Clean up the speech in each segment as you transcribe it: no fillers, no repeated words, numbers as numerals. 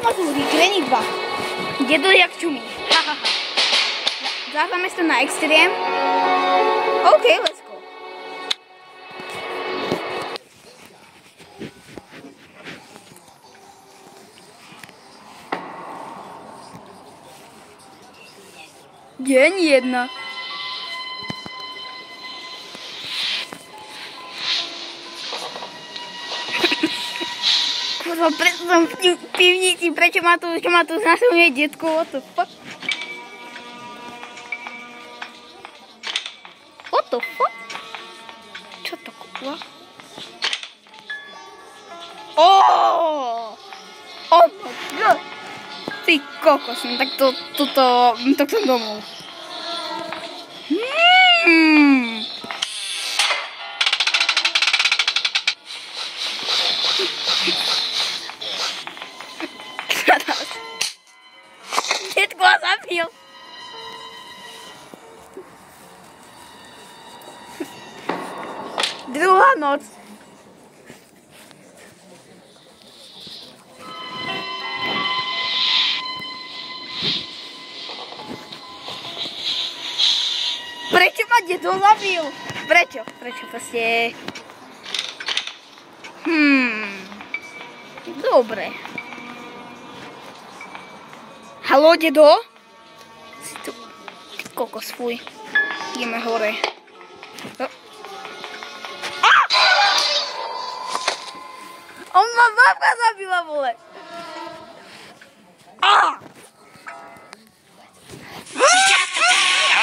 ma tu Granny 2. Dedo jak čumí. Zahráme si to na extrém. OK, let's go. Deň 1. Kurva, preto som v pivnici, prečo ma tu znasľuje detko, what the fuck? What the fuck? Čo to kurva? Oh my god! Ty kokos, no tak to som domov. Detko ho zabil. Druhá noc. Prečo ma dedo zabil? Prečo? Prečo proste? Dobre. Haló, dedo? Si tu... Kokos, fuj. Ideme hore. On ma babka zabila, vole. How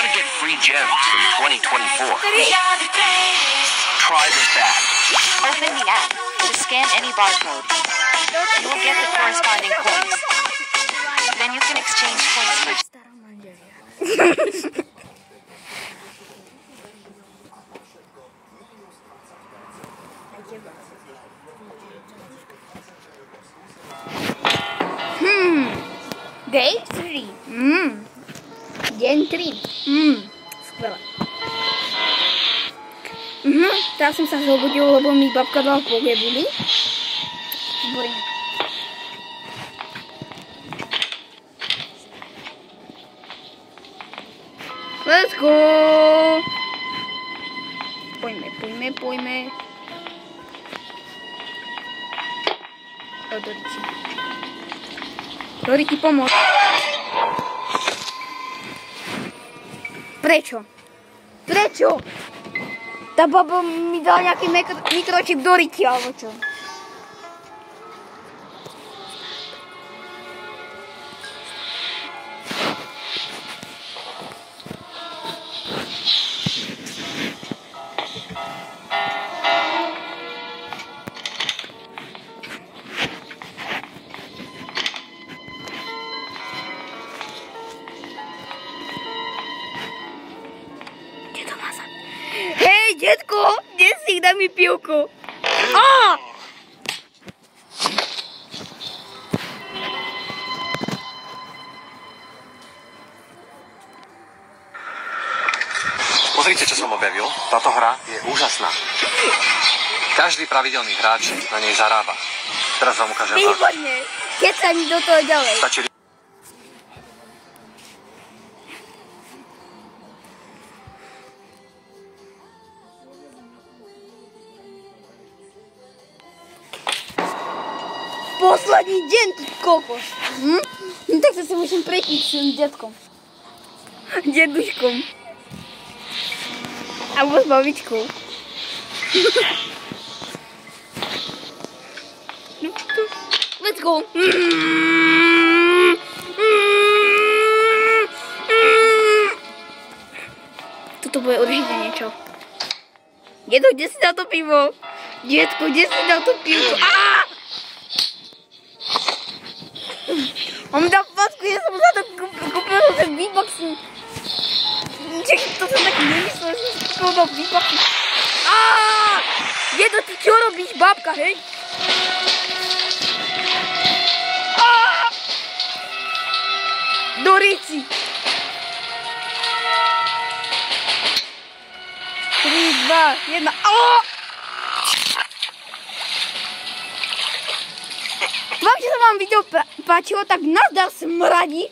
to get free gems in 2024. Try this app. Open the app to scan any barcode. You will get the corresponding coins. Then you can exchange coins for... Day 3. Deň 3. Skvelé. Teraz som sa zobudil, lebo mi babka dala pogebuli. Výborné. Let's go! Pojďme. Dorici, pomoc. Prečo? Tá baba mi dala nejaký mikročip Dorici, alebo čo? Hej, detko, kde si? Daj mi pivku. Pozrite, čo som objavil. Táto hra je úžasná. Každý pravidelný hráč na nej zarába. Teraz vám ukážem. Výborne. Keď sa mi do toho ďalej. Stačí... Posledný deň, ty kokos. No tak sa musím pretiť s tým detkom. Deduškom. Alebo s babičkou. Let's go. Toto bude určite niečo. Dedo, kde si dal to pivo? Detko, kde si dal to pivo? On mi dal pasku, ja som za to kúpil ten V-Boxy. Čekaj, to som taký nemyslel, že som kúpil do V-Boxy. Dedo, ty čo robíš, babka, hej? Dorici. 3, 2, 1. Dúfam, že sa vám video páčilo, tak nazdar smradi.